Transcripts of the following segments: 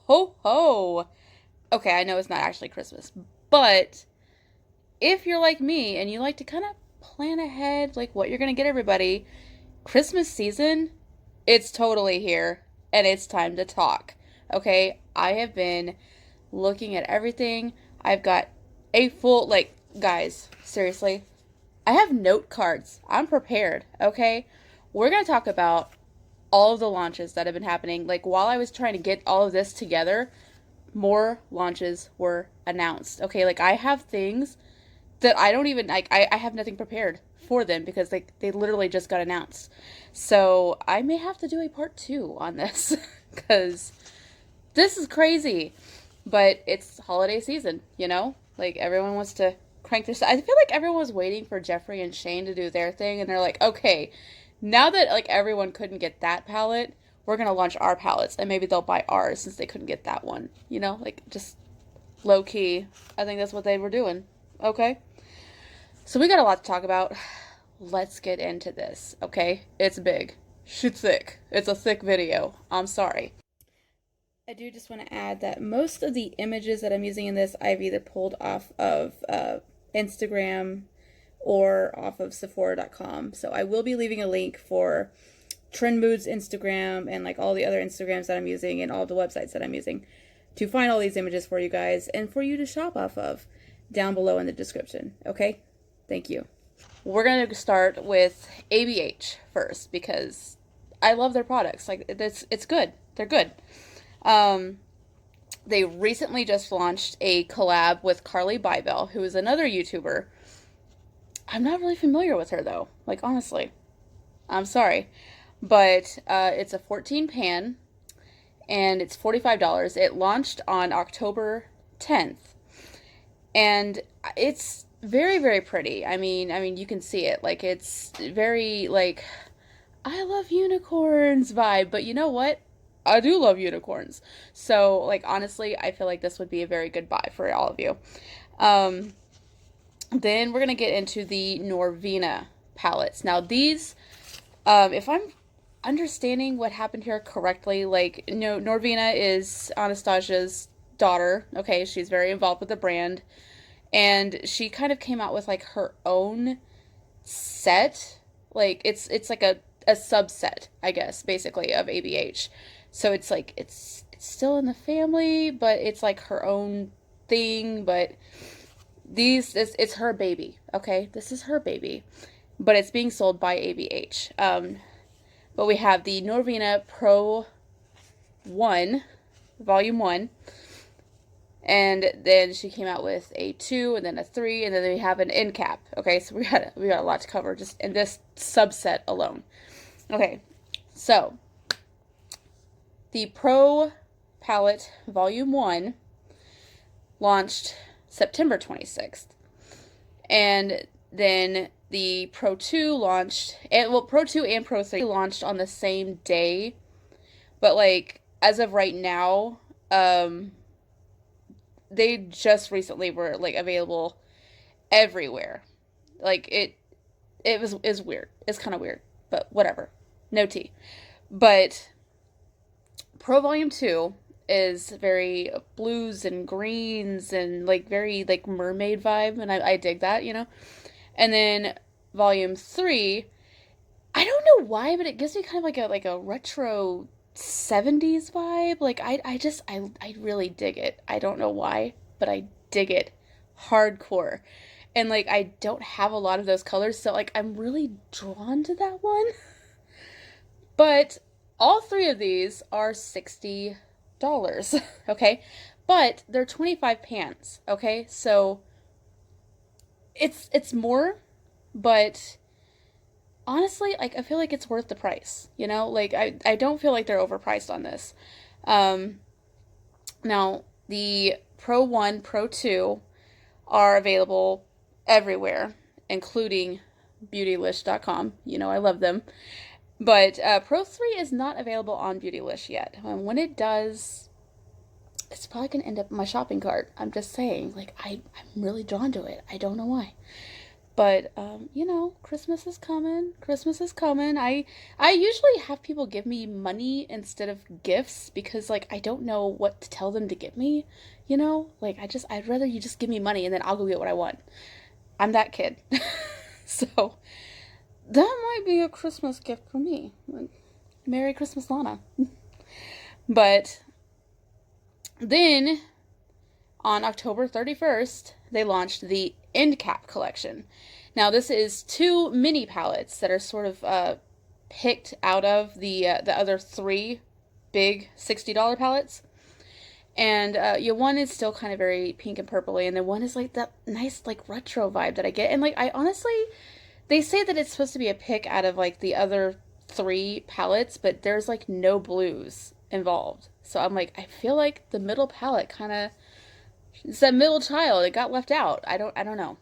ho ho. Okay, I know it's not actually Christmas, but if you're like me and you like to kind of plan ahead, like what you're going to get everybody, Christmas season, it's totally here and it's time to talk. Okay, I have been looking at everything. I've got a full, like, guys, seriously, I have note cards. I'm prepared, okay? We're going to talk about all of the launches that have been happening. Like, while I was trying to get all of this together, more launches were announced. Okay, like, I have things that I don't even, like, I have nothing prepared for them because they literally just got announced. So I may have to do a part two on this because this is crazy. But it's holiday season, you know? Like, everyone wants to crank their. I feel like everyone was waiting for Jeffree and Shane to do their thing, and they're like, okay, now that, like, everyone couldn't get that palette, we're gonna launch our palettes, and maybe they'll buy ours since they couldn't get that one. You know? Like, just low key. I think that's what they were doing. Okay? So we got a lot to talk about. Let's get into this, okay? It's big. Shit's thick. It's a thick video. I'm sorry. I do just want to add that most of the images that I'm using in this, I've either pulled off of Instagram or off of Sephora.com. So I will be leaving a link for Trend Mood's Instagram and like all the other Instagrams that I'm using and all the websites that I'm using to find all these images for you guys and for you to shop off of down below in the description. Okay? Thank you. We're going to start with ABH first because I love their products. Like, it's good. They're good. Um, they recently just launched a collab with Carly Bybel, who is another YouTuber. I'm not really familiar with her though. Like, honestly, I'm sorry, but it's a 14 pan and it's $45. It launched on October 10th, and it's very pretty. I mean, you can see it. Like, it's very like I love unicorns vibe, but you know what? I do love unicorns. So, like, honestly, I feel like this would be a very good buy for all of you. Um, then we're going to get into the Norvina palettes. Now, these, if I'm understanding what happened here correctly, like, you know, Norvina is Anastasia's daughter. Okay, she's very involved with the brand. And she kind of came out with, like, her own set. Like, it's like a subset, I guess, basically, of ABH. So it's like it's still in the family, but it's like her own thing. But it's her baby. Okay, this is her baby, but it's being sold by ABH. But we have the Norvina Pro One, Volume One, and then she came out with a 2 and then a 3, and then we have an end cap. Okay, so we got a lot to cover just in this subset alone. Okay, so the Pro Palette Volume 1 launched September 26th. And then the Pro 2 launched, and well, Pro 2 and Pro 3 launched on the same day. But, like, as of right now, they just recently were, like, available everywhere. Like, it was is weird. It's kind of weird, but whatever. No tea. But Pro Volume 2 is very blues and greens and like very like mermaid vibe, and I dig that, you know. And then Volume 3, I don't know why, but it gives me kind of like a retro 70s vibe. Like I really dig it. I don't know why, but I dig it hardcore. And like I don't have a lot of those colors, so like I'm really drawn to that one. But all three of these are $60, okay? But they're 25 pans, okay? So it's more, but honestly, like I feel like it's worth the price, you know? Like I don't feel like they're overpriced on this. Um Now the Pro 1, Pro 2 are available everywhere, including beautylish.com. You know, I love them. But Pro 3 is not available on Beautylish yet. When it does, it's probably going to end up in my shopping cart. I'm just saying, like, I'm really drawn to it. I don't know why. But Christmas is coming. Christmas is coming. I usually have people give me money instead of gifts because like I don't know what to tell them to get me, Like I'd rather you just give me money and then I'll go get what I want. I'm that kid. So that might be a Christmas gift for me. Like, Merry Christmas, Lana. But then on October 31st, they launched the End Cap collection. Now, this is two mini palettes that are sort of picked out of the other three big $60 palettes. And one is still kind of very pink and purpley, and then one is like that nice like retro vibe that I get. And like I honestly, they say that it's supposed to be a pick out of like the other three palettes, but there's like no blues involved. So I'm like, I feel like the middle palette kind of, it's that middle child. It got left out. I don't know.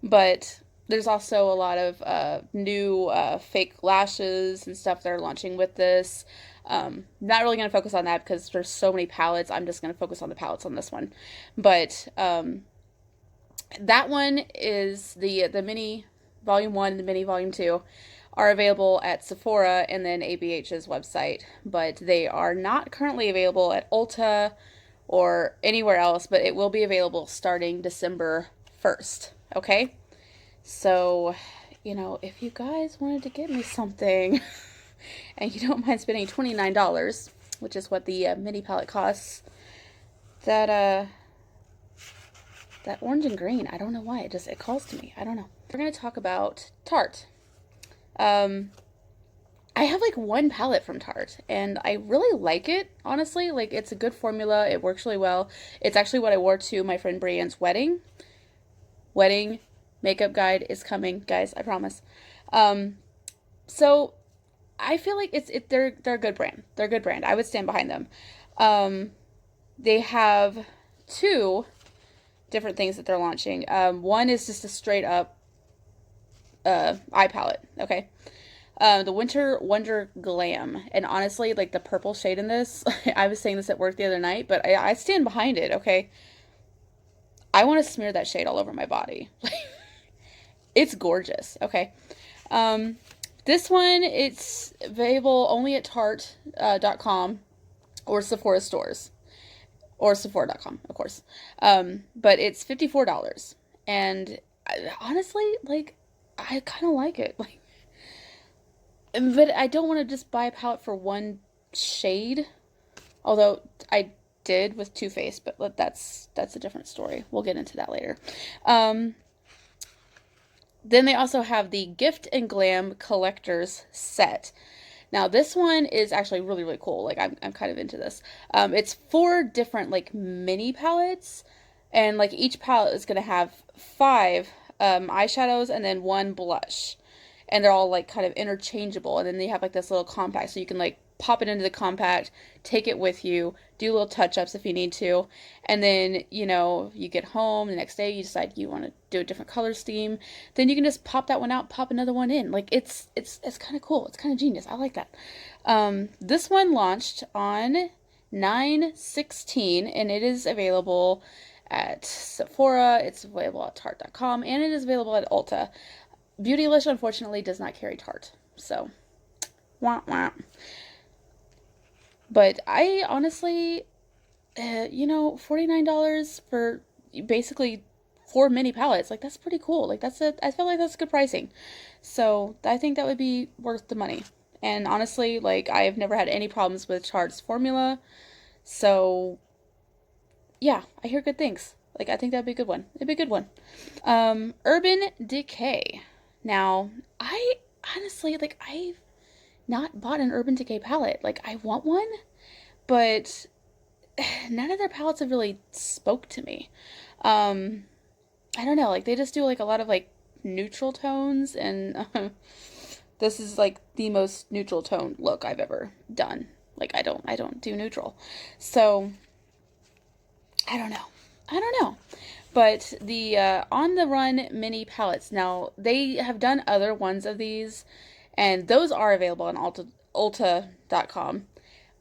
But there's also a lot of new fake lashes and stuff that are launching with this. Not really going to focus on that because there's so many palettes. I'm just going to focus on the palettes on this one. But that one is the mini volume 1 and the mini volume 2 are available at Sephora and then ABH's website, but they are not currently available at Ulta or anywhere else, but it will be available starting December 1st, okay? So, if you guys wanted to get me something and you don't mind spending $29, which is what the mini palette costs, that orange and green, I don't know why, it calls to me. I don't know. We're going to talk about Tarte. I have like one palette from Tarte and I really like it, honestly. Like it's a good formula. It works really well. It's actually what I wore to my friend Brienne's wedding. Wedding makeup guide is coming, guys, I promise. So I feel like they're a good brand. They're a good brand. I would stand behind them. They have two different things that they're launching. One is just a straight up eye palette, okay? The Winter Wonder Glam. And honestly, like the purple shade in this, I was saying this at work the other night, but I stand behind it, okay? I want to smear that shade all over my body. It's gorgeous, okay? This one, it's available only at Tarte.com or Sephora stores. Or Sephora.com, of course. But it's $54. And honestly, like, I kind of like it. Like, but I don't want to just buy a palette for one shade. Although I did with Too Faced, but that's a different story. We'll get into that later. Then they also have the Gift and Glam Collector's Set. Now this one is actually really, really cool. Like I'm kind of into this. It's 4 different like mini palettes, and like each palette is gonna have 5 eyeshadows and then 1 blush, and they're all like kind of interchangeable. And then they have like this little compact, so you can like pop it into the compact, take it with you, do little touch-ups if you need to, and then you get home the next day, you decide you want to do a different color scheme, then you can just pop that one out, pop another one in. Like it's kind of cool. It's kind of genius. I like that. This one launched on 9/16 and it is available at Sephora, it's available at Tarte.com, and it is available at Ulta. Beautylish unfortunately does not carry Tarte, so wah wah. But I honestly, $49 for basically 4 mini palettes, like that's pretty cool. Like I feel like that's good pricing. So I think that would be worth the money. And honestly, like I've never had any problems with Tarte's formula. So yeah, I hear good things. Like I think that'd be a good one. It'd be a good one. Urban Decay. Now, I honestly, like I've not bought an Urban Decay palette. Like I want one, but none of their palettes have really spoke to me. I don't know, like they just do like a lot of like neutral tones, and this is like the most neutral tone look I've ever done. Like I don't do neutral. So I don't know. But the On the Run mini palettes, now they have done other ones of these, and those are available on Ulta.com.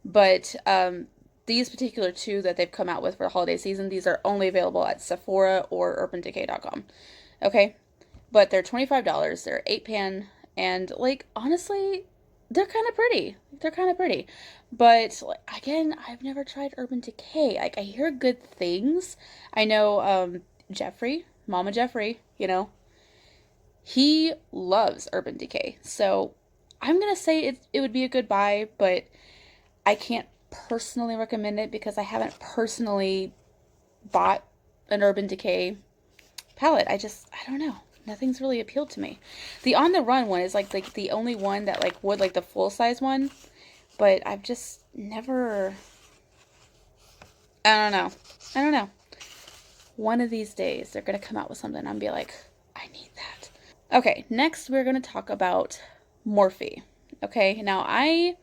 But these particular 2 that they've come out with for the holiday season, these are only available at Sephora or UrbanDecay.com. Okay? but they're $25. They're 8 pan, and like honestly, they're kind of pretty. They're kind of pretty. But like, again, I've never tried Urban Decay. Like I hear good things. I know Jeffrey, Mama Jeffrey, he loves Urban Decay. So I'm going to say it would be a good buy, but I can't personally recommend it because I haven't personally bought an Urban Decay palette. I don't know. Nothing's really appealed to me. The On the Run one is like the only one that like would, like the full size one, but I've just never, I don't know. I don't know. One of these days they're going to come out with something. I'm be like, I need that. Okay, next we're going to talk about Morphe. Okay, now I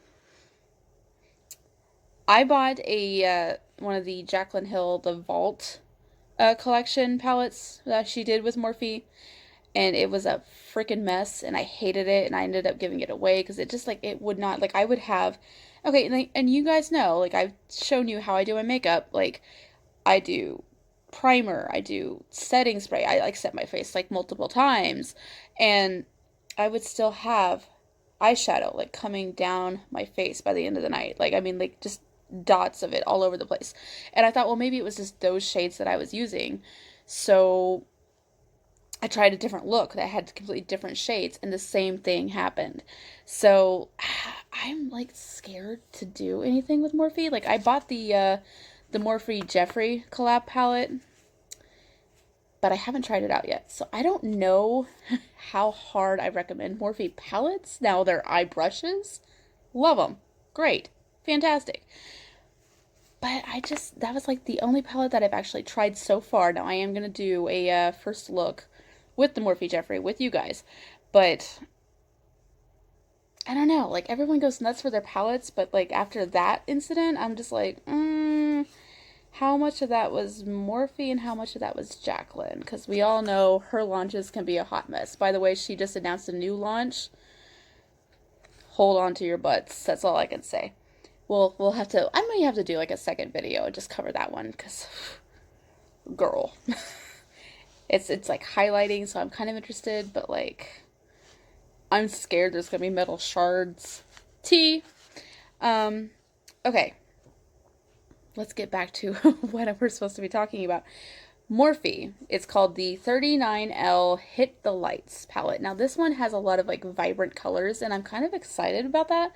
bought a one of the Jaclyn Hill, the Vault collection palettes that she did with Morphe, and it was a freaking mess, and I hated it, and I ended up giving it away because it just like it would not, like I would have, okay, and you guys know, like I've shown you how I do my makeup, like I do primer, I do setting spray, I like set my face like multiple times, and I would still have eyeshadow like coming down my face by the end of the night. Like I mean like just dots of it all over the place. And I thought, well, maybe it was just those shades that I was using. So I tried a different look that had completely different shades, and the same thing happened. So I'm like scared to do anything with Morphe. Like I bought the Morphe Jeffree collab palette, but I haven't tried it out yet. So I don't know how hard I recommend Morphe palettes. Now they're eye brushes. Love them. Great. Fantastic. But that was like the only palette that I've actually tried so far. Now I am going to do a first look with the Morphe Jeffree with you guys. But I don't know. Like everyone goes nuts for their palettes, but like after that incident, I'm just like, how much of that was Morphe and how much of that was Jaclyn? Because we all know her launches can be a hot mess. By the way, she just announced a new launch. Hold on to your butts. That's all I can say. We'll have to, I may have to do like a second video and just cover that one because, girl. It's like highlighting, so I'm kind of interested, but like, I'm scared there's gonna be metal shards. Tea. Okay. Let's get back to what we're supposed to be talking about. Morphe. It's called the 39L Hit the Lights palette. Now this one has a lot of like vibrant colors, and I'm kind of excited about that.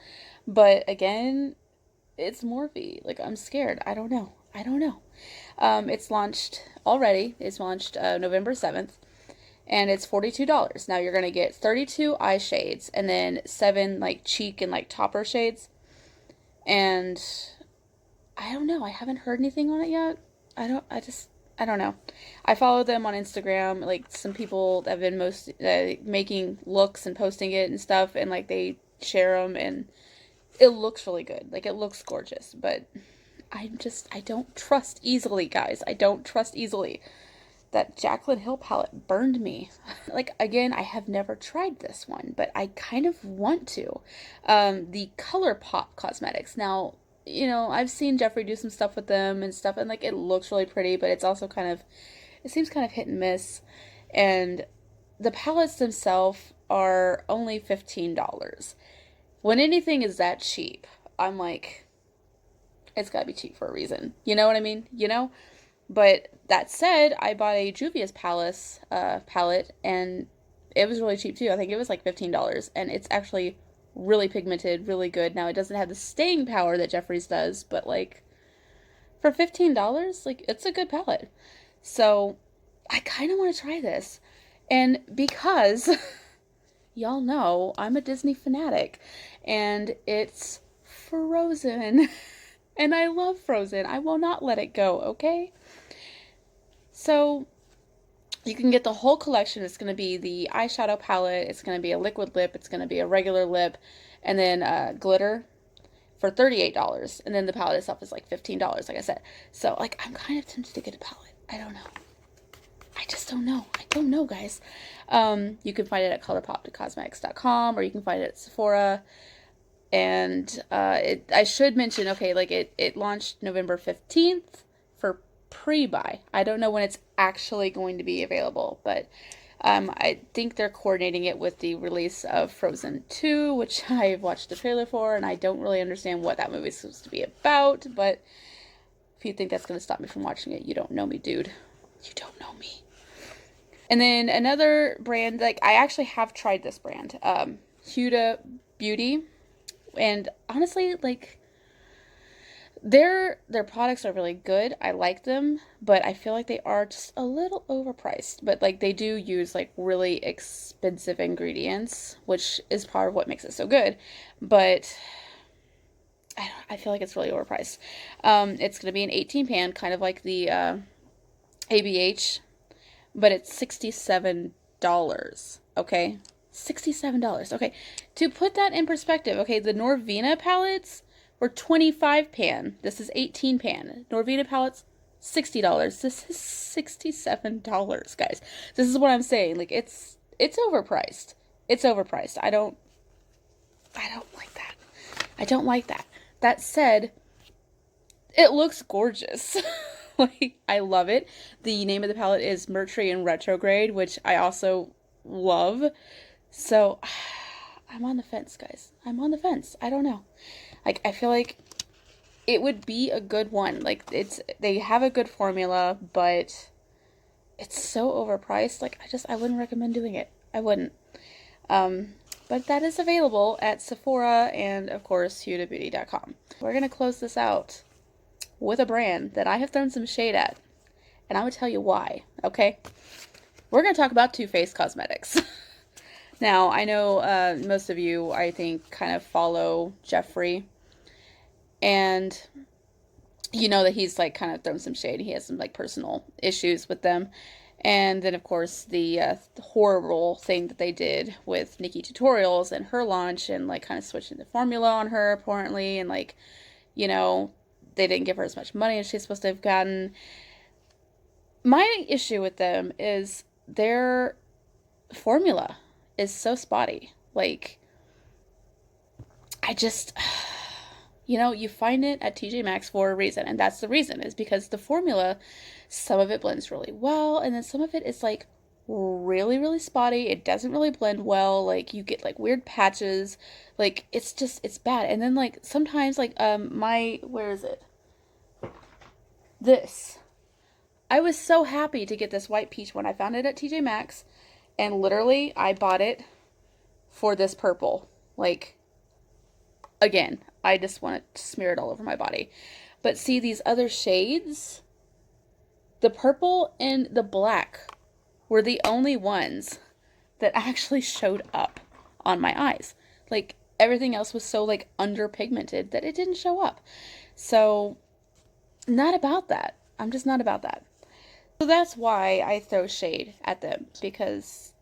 But again, it's Morphe. Like I'm scared. I don't know. I don't know. It's launched already. It's launched November 7th. And it's $42. Now you're going to get 32 eye shades and then 7 like cheek and like topper shades. And I don't know. I haven't heard anything on it yet. I don't know. I follow them on Instagram, like some people that have been making looks and posting it and stuff, and like they share them, and it looks really good. Like it looks gorgeous, but I don't trust easily, guys. I don't trust easily. That Jaclyn Hill palette burned me. Like again, I have never tried this one, but I kind of want to. The ColourPop Cosmetics. Now, I've seen Jeffree do some stuff with them and stuff, and like it looks really pretty, but it's also it seems kind of hit and miss. And the palettes themselves are only $15. When anything is that cheap, I'm like, it's gotta be cheap for a reason. You know what I mean? But that said, I bought a Juvia's Palace palette, and it was really cheap too. I think it was like $15, and it's actually really pigmented, really good. Now it doesn't have the staying power that Jeffree's does, but like for $15, like it's a good palette. So I kind of want to try this, and because y'all know I'm a Disney fanatic, and it's Frozen, and I love Frozen. I will not let it go. Okay. So you can get the whole collection. It's going to be the eyeshadow palette. It's going to be a liquid lip. It's going to be a regular lip. And then glitter for $38. And then the palette itself is like $15, like I said. So, like, I'm kind of tempted to get a palette. I don't know. I just don't know. I don't know, guys. You can find it at ColourPopCosmetics.com, or you can find it at Sephora. And I should mention, okay, like it launched November 15th for pre-buy. I don't know when it's actually going to be available, but I think they're coordinating it with the release of Frozen 2, which I watched the trailer for, and I don't really understand what that movie is supposed to be about, but if you think that's going to stop me from watching it, you don't know me, dude. You don't know me. And then another brand, like, I actually have tried this brand, Huda Beauty, and honestly, like, their products are really good. I like them, but I feel like they are just a little overpriced. But like they do use like really expensive ingredients, which is part of what makes it so good. But I feel like it's really overpriced. It's gonna be an 18 pan, kind of like the ABH, but it's $67. Okay, $67. Okay, to put that in perspective, okay, the Norvina palettes were 25 pan. This is 18 pan. Norvina palettes, $60. This is $67, guys. This is what I'm saying. Like it's overpriced. It's overpriced. I don't like that. I don't like that. That said, it looks gorgeous. Like I love it. The name of the palette is Mercury Retrograde, which I also love. So I'm on the fence, guys. I'm on the fence. I don't know. Like I feel like it would be a good one. Like they have a good formula, but it's so overpriced. Like I wouldn't recommend doing it. I wouldn't. But that is available at Sephora and of course hudabeauty.com. We're gonna close this out with a brand that I have thrown some shade at, and I'm gonna tell you why. Okay, we're gonna talk about Too Faced Cosmetics. Now I know most of you, I think, kind of follow Jeffree, and you know that he's like kind of thrown some shade. He has some like personal issues with them. And then, of course, the horrible thing that they did with NikkieTutorials and her launch and, like, kind of switching the formula on her, apparently. And, like, you know, they didn't give her as much money as she's supposed to have gotten. My issue with them is their formula is so spotty. Like, I just, you know, you find it at TJ Maxx for a reason. And that's the reason, is because the formula, some of it blends really well, and then some of it is like really, really spotty. It doesn't really blend well. Like you get like weird patches. Like it's bad. And then like sometimes like where is it? This. I was so happy to get this white peach one. I found it at TJ Maxx, and literally I bought it for this purple. Like, again, I just want to smear it all over my body. But see these other shades? The purple and the black were the only ones that actually showed up on my eyes. Like, everything else was so, like, underpigmented that it didn't show up. So, not about that. I'm just not about that. So that's why I throw shade at them, because,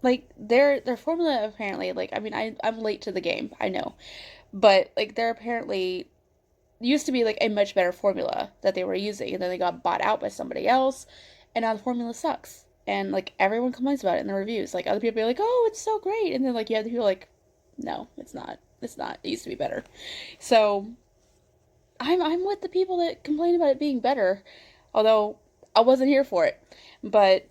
like, their formula apparently, like, I mean, I'm late to the game, I know. But, like, they're apparently used to be like a much better formula that they were using, and then they got bought out by somebody else, and now the formula sucks, and like everyone complains about it in the reviews. Like other people are like, oh, it's so great, and then like you have the people like, no, it's not, it used to be better. So I'm with the people that complain about it being better, although I wasn't here for it. But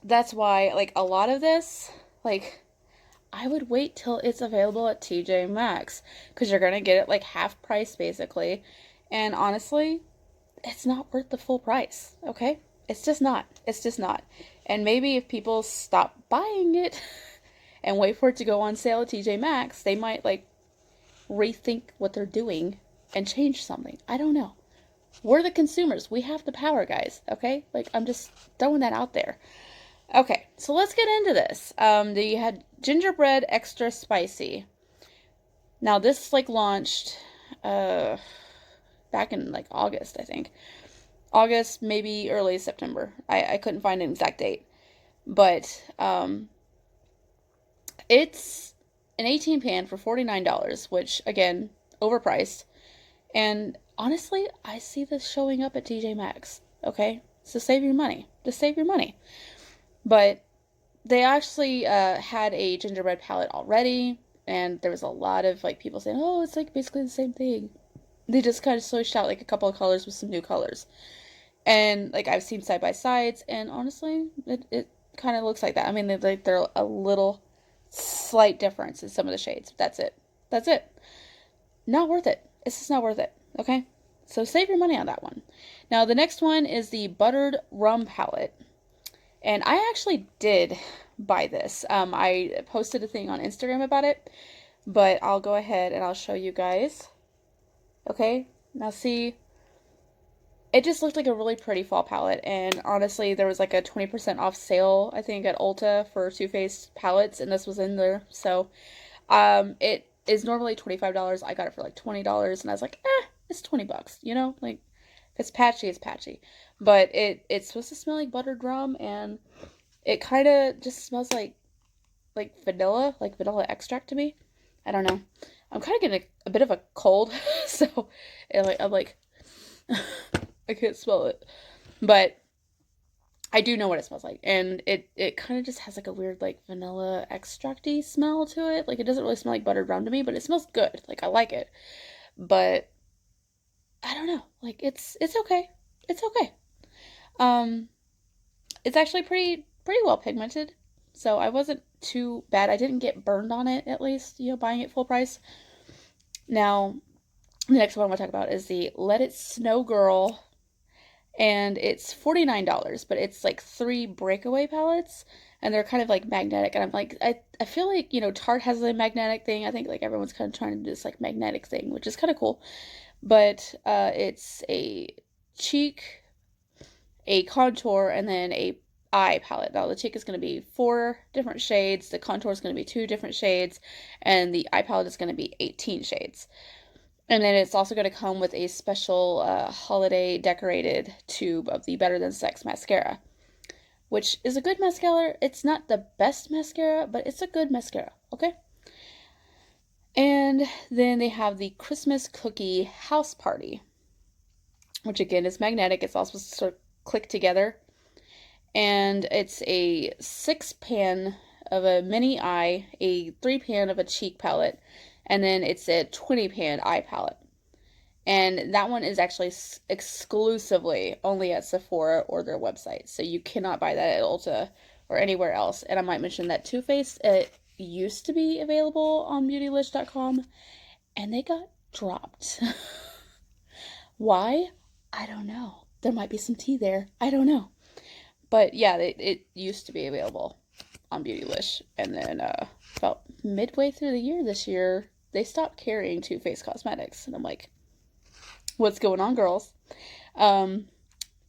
that's why, like, a lot of this, like, I would wait till it's available at TJ Maxx, because you're going to get it like half price basically. And honestly, it's not worth the full price, okay? It's just not. It's just not. And maybe if people stop buying it and wait for it to go on sale at TJ Maxx, they might like rethink what they're doing and change something. I don't know. We're the consumers. We have the power, guys, okay? Like, I'm just throwing that out there. Okay, so let's get into this. They had gingerbread extra spicy. Now this like launched back in like August, I think. August, maybe early September. I couldn't find an exact date. But it's an 18 pan for $49, which again, overpriced. And honestly, I see this showing up at TJ Maxx. Okay? So save your money. Just save your money. But they actually had a gingerbread palette already, and there was a lot of like people saying, oh, it's like basically the same thing. They just kind of switched out like a couple of colors with some new colors. And like I've seen side by sides, and honestly, kind of looks like that. I mean, they're a little slight difference in some of the shades. That's it. That's it. Not worth it. It's just not worth it. Okay? So save your money on that one. Now, the next one is the Buttered Rum Palette. And I actually did buy this. I posted a thing on Instagram about it, but I'll go ahead and I'll show you guys. Okay? Now see, it just looked like a really pretty fall palette, and honestly, there was like a 20% off sale, I think, at Ulta for Too Faced palettes, and this was in there. So, it is normally $25. I got it for like $20, and I was like, it's 20 bucks, you know? Like, if it's patchy, it's patchy. But it's supposed to smell like buttered rum, and it kind of just smells like vanilla extract to me. I don't know. I'm kind of getting a bit of a cold, so I'm like I can't smell it. But I do know what it smells like. And it kind of just has like a weird like vanilla extracty smell to it. Like it doesn't really smell like buttered rum to me, but it smells good. Like I like it. But I don't know. Like it's okay. It's okay. Um it's actually pretty well pigmented. So I wasn't too bad. I didn't get burned on it at least, buying it full price. Now, the next one I want to talk about is the Let It Snow Girl, and it's $49, but it's like 3 breakaway palettes, and they're kind of like magnetic, and I'm like, I feel like, Tarte has a magnetic thing. I think like everyone's kind of trying to do this like magnetic thing, which is kind of cool. But it's a cheek, a contour, and then a eye palette. Now the cheek is going to be 4 different shades, the contour is going to be 2 different shades, and the eye palette is going to be 18 shades. And then it's also going to come with a special holiday decorated tube of the Better Than Sex mascara, which is a good mascara. It's not the best mascara, but it's a good mascara, okay? And then they have the Christmas Cookie House Party, which again is magnetic. It's all supposed to sort of click together. And it's a 6-pan of a mini eye, a 3-pan of a cheek palette, and then it's a 20-pan eye palette. And that one is actually exclusively only at Sephora or their website. So you cannot buy that at Ulta or anywhere else. And I might mention that Too Faced, it used to be available on Beautylish.com, and they got dropped. Why? I don't know. There might be some tea there. I don't know. But yeah, it used to be available on Beautylish. And then about midway through the year this year, they stopped carrying Too Faced cosmetics. And I'm like, what's going on, girls?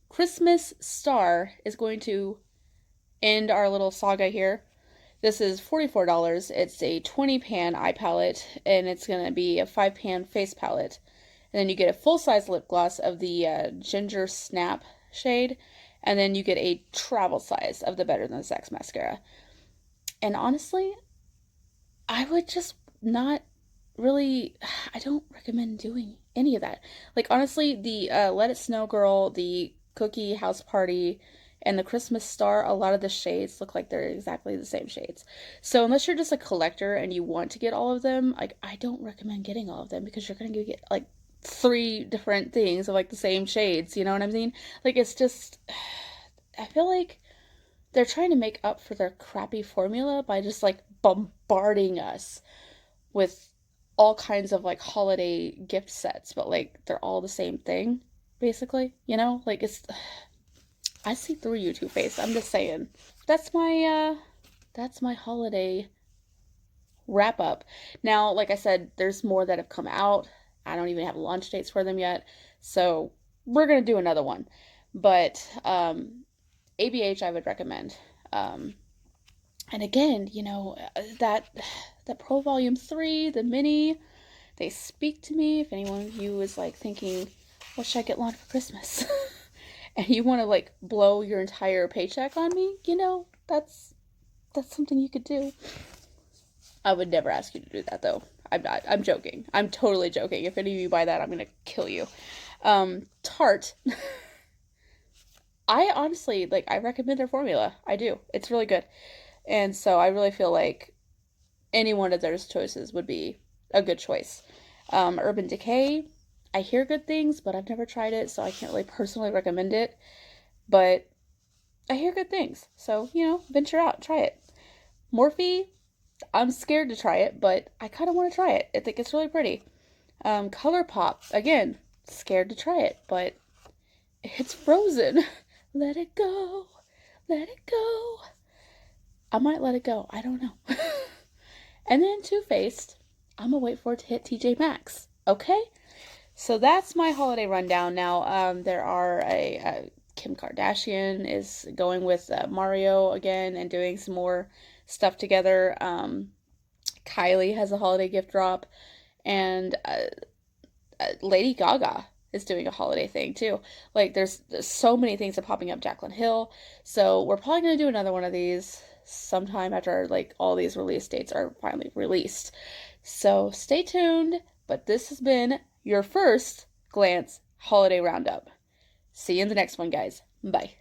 Christmas Star is going to end our little saga here. This is $44. It's a 20-pan eye palette, and it's going to be a 5-pan face palette. And then you get a full-size lip gloss of the Ginger Snap shade, and then you get a travel size of the Better Than Sex mascara. And honestly, I would just not really, I don't recommend doing any of that. Like, honestly, the Let It Snow Girl, the Cookie House Party, and the Christmas Star, a lot of the shades look like they're exactly the same shades. So unless you're just a collector and you want to get all of them, like, I don't recommend getting all of them, because you're going to get like 3 different things of like the same shades, you know what I mean? Like, it's just, I feel like they're trying to make up for their crappy formula by just like bombarding us with all kinds of like holiday gift sets, but like they're all the same thing, basically, like it's, I see through you, Too Faced. I'm just saying. That's my holiday wrap up. Now, like I said, there's more that have come out. I don't even have launch dates for them yet, so we're gonna do another one. But ABH I would recommend. And again, that Pro Volume 3, the mini, they speak to me. If anyone of you is like thinking, what should I get Lon for Christmas? And you want to like blow your entire paycheck on me, that's something you could do. I would never ask you to do that though. I'm not. I'm joking. I'm totally joking. If any of you buy that, I'm gonna kill you. Tarte. I honestly, like, I recommend their formula. I do. It's really good. And so I really feel like any one of those choices would be a good choice. Urban Decay, I hear good things, but I've never tried it, so I can't really personally recommend it. But I hear good things. So, venture out, try it. Morphe, I'm scared to try it, but I kind of want to try it. I think it's really pretty. ColourPop, again, scared to try it, but it's Frozen. Let it go. Let it go. I might let it go. I don't know. And then Too Faced, I'm gonna wait for it to hit TJ Maxx. Okay? So that's my holiday rundown. Now, there are Kim Kardashian is going with Mario again and doing some more stuff together. Kylie has a holiday gift drop, and Lady Gaga is doing a holiday thing too. Like there's so many things that are popping up. Jaclyn Hill. So we're probably gonna do another one of these sometime after like all these release dates are finally released. So stay tuned. But this has been your first glance holiday roundup. See you in the next one, guys. Bye.